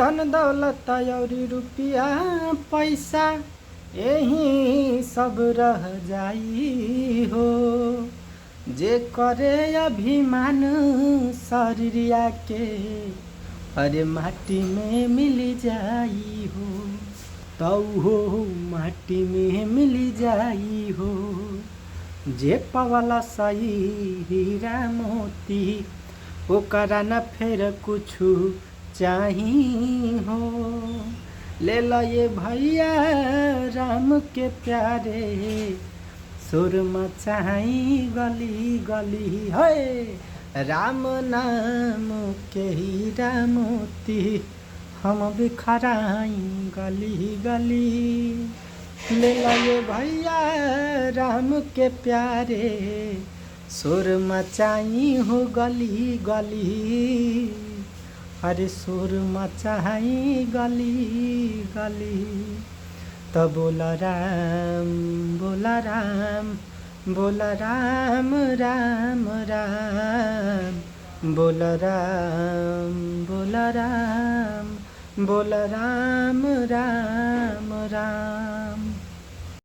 धन दौलत और रुपया पैसा यही सब रह जाई हो। जे करे अभिमान शरीरिया के अरे माटी में मिल जाई हो। तौ हो माटी में मिल जाई हो। जे पवला सही हीरा मोती ओकरा न फेर कुछु चाही हो। ले लो ये भैया राम के प्यारे सुर मचाई गली गली है। राम नाम के हीरा मोती हम बिखराई गली गली। ले लो ये भैया राम के प्यारे सुर मचाई हो गली गली। अरे सुर मचाई गली गली। तो बोला राम बोला राम बोला राम राम राम बोला राम बोला राम बोला राम राम राम।